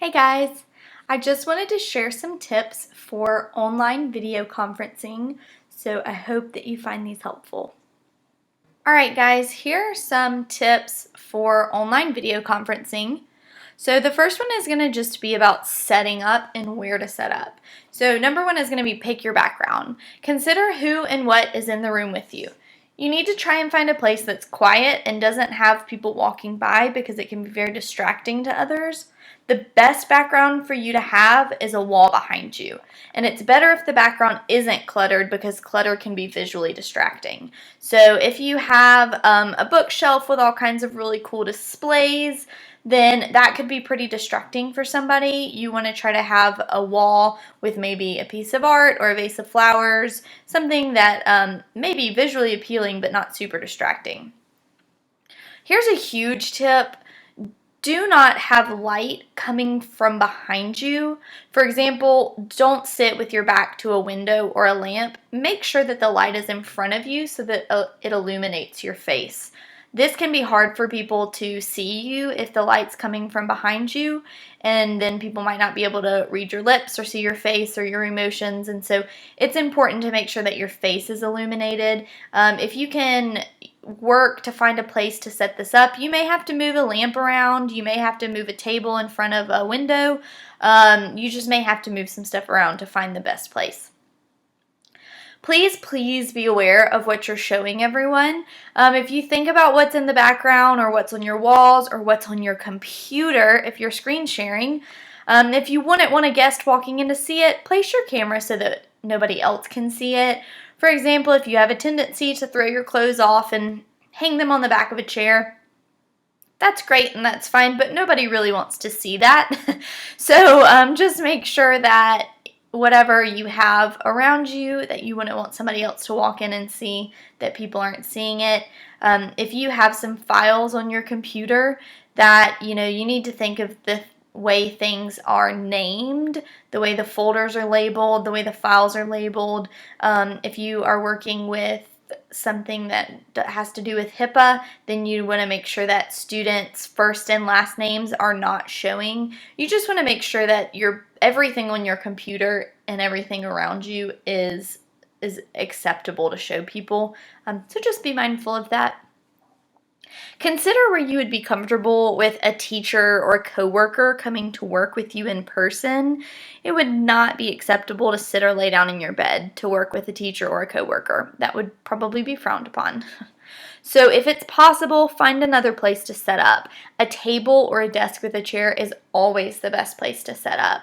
Hey guys, I just wanted to share some tips for online video conferencing, so I hope that you find these helpful. Alright guys, here are some tips for online video conferencing. So the first one is going to just be about setting up and where to set up. So number one is going to be pick your background. Consider who and what is in the room with you. You need to try and find a place that's quiet and doesn't have people walking by because it can be very distracting to others. The best background for you to have is a wall behind you. And it's better if the background isn't cluttered because clutter can be visually distracting. So if you have a bookshelf with all kinds of really cool displays, then that could be pretty distracting for somebody. You want to try to have a wall with maybe a piece of art or a vase of flowers, something that may be visually appealing but not super distracting. Here's a huge tip. Do not have light coming from behind you. For example, don't sit with your back to a window or a lamp. Make sure that the light is in front of you so that it illuminates your face. This can be hard for people to see you if the light's coming from behind you, and then people might not be able to read your lips or see your face or your emotions, and so it's important to make sure that your face is illuminated. If you can work to find a place to set this up, you may have to move a lamp around, you may have to move a table in front of a window, you just may have to move some stuff around to find the best place. Please be aware of what you're showing everyone. If you think about what's in the background or what's on your walls or what's on your computer, if you're screen sharing, if you wouldn't want a guest walking in to see it, place your camera so that nobody else can see it. For example, if you have a tendency to throw your clothes off and hang them on the back of a chair, that's great and that's fine, but nobody really wants to see that. So just make sure that whatever you have around you that you wouldn't want somebody else to walk in and see, that people aren't seeing it. If you have some files on your computer that you need to think of the way things are named, the way the folders are labeled, the way the files are labeled. If you are working with something that has to do with HIPAA, then you want to make sure that students' first and last names are not showing. You just want to make sure that everything on your computer and everything around you is acceptable to show people. So just be mindful of that. Consider where you would be comfortable with a teacher or a coworker coming to work with you in person. It would not be acceptable to sit or lay down in your bed to work with a teacher or a coworker. That would probably be frowned upon. So if it's possible, find another place to set up. A table or a desk with a chair is always the best place to set up.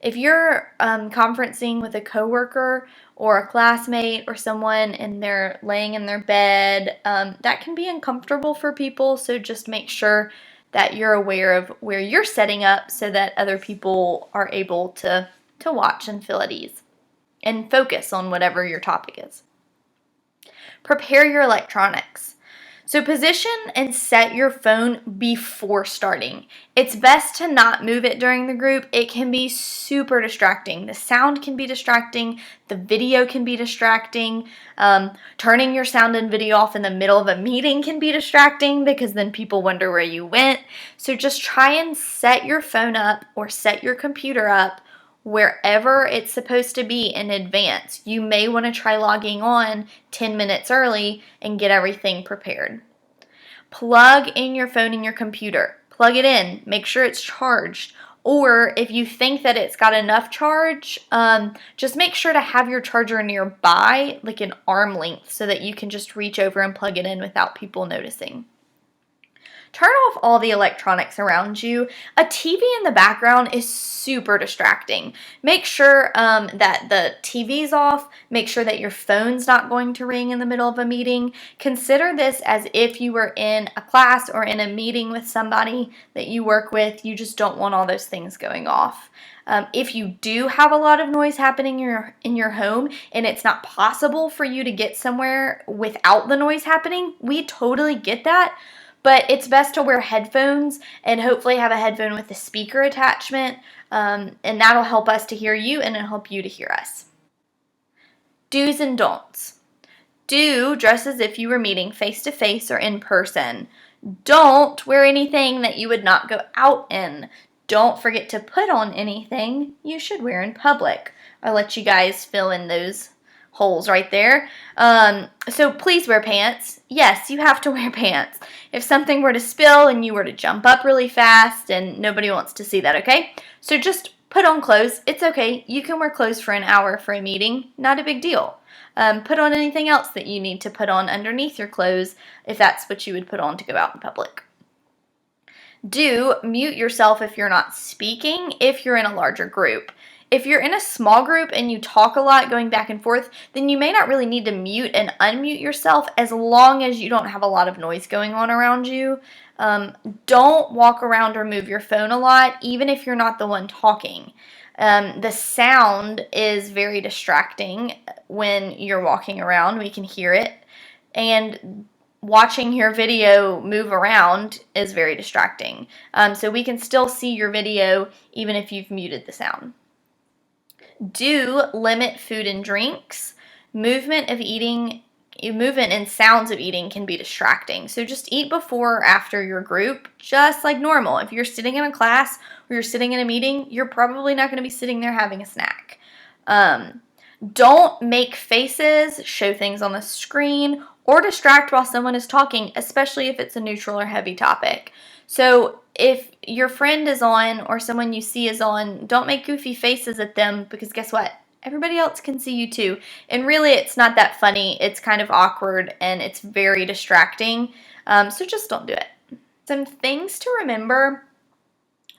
If you're conferencing with a coworker or a classmate or someone and they're laying in their bed, that can be uncomfortable for people, so just make sure that you're aware of where you're setting up so that other people are able to watch and feel at ease and focus on whatever your topic is. Prepare your electronics. So position and set your phone before starting. It's best to not move it during the group. It can be super distracting. The sound can be distracting. The video can be distracting. Turning your sound and video off in the middle of a meeting can be distracting because then people wonder where you went. So just try and set your phone up or set your computer up wherever it's supposed to be in advance. You may want to try logging on 10 minutes early and get everything prepared. Plug in your phone in your computer. Plug it in. Make sure it's charged. Or if you think that it's got enough charge, just make sure to have your charger nearby, like an arm length, so that you can just reach over and plug it in without people noticing. Turn off all the electronics around you. A TV in the background is super distracting. Make sure that the TV's off. Make sure that your phone's not going to ring in the middle of a meeting. Consider this as if you were in a class or in a meeting with somebody that you work with. You just don't want all those things going off. If you do have a lot of noise happening in your home and it's not possible for you to get somewhere without the noise happening, we totally get that. But it's best to wear headphones and hopefully have a headphone with a speaker attachment, and that'll help us to hear you and it'll help you to hear us. Do's and don'ts. Do dress as if you were meeting face-to-face or in person. Don't wear anything that you would not go out in. Don't forget to put on anything you should wear in public. I'll let you guys fill in those holes right there. So please wear pants. Yes, you have to wear pants. If something were to spill and you were to jump up really fast, and nobody wants to see that, okay? So just put on clothes. It's okay. You can wear clothes for an hour for a meeting. Not a big deal. Put on anything else that you need to put on underneath your clothes if that's what you would put on to go out in public. Do mute yourself if you're not speaking if you're in a larger group. If you're in a small group and you talk a lot going back and forth, then you may not really need to mute and unmute yourself as long as you don't have a lot of noise going on around you. Don't walk around or move your phone a lot, even if you're not the one talking. The sound is very distracting when you're walking around. We can hear it. And watching your video move around is very distracting. So we can still see your video even if you've muted the sound. Do limit food and drinks. Movement and sounds of eating can be distracting. So just eat before or after your group, just like normal. If you're sitting in a class or you're sitting in a meeting, you're probably not going to be sitting there having a snack. Don't make faces, show things on the screen, or distract while someone is talking, especially if it's a neutral or heavy topic. So if your friend is on or someone you see is on, don't make goofy faces at them, because guess what? Everybody else can see you too. And really, it's not that funny. It's kind of awkward and it's very distracting. So just don't do it. Some things to remember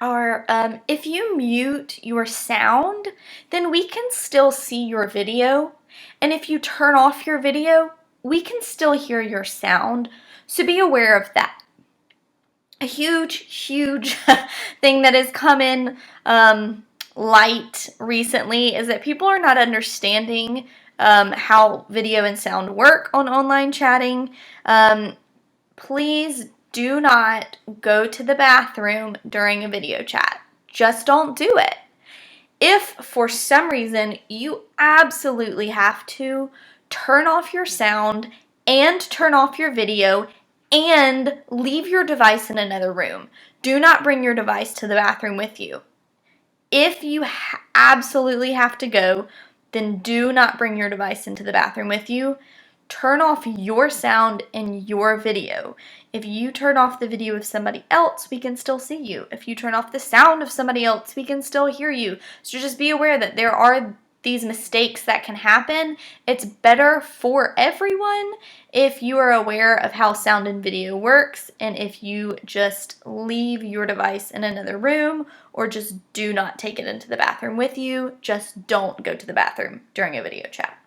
are if you mute your sound, then we can still see your video. And if you turn off your video, we can still hear your sound. So be aware of that. A huge thing that has come in light recently is that people are not understanding how video and sound work on online chatting. Please do not go to the bathroom during a video chat. Just don't do it. If for some reason you absolutely have to, turn off your sound and turn off your video and leave your device in another room. Do not bring your device to the bathroom with you. If you absolutely have to go, then do not bring your device into the bathroom with you. Turn off your sound and your video. If you turn off the video of somebody else, we can still see you. If you turn off the sound of somebody else, we can still hear you. So just be aware that there are these mistakes that can happen. It's better for everyone if you are aware of how sound and video works, and if you just leave your device in another room or just do not take it into the bathroom with you. Just don't go to the bathroom during a video chat.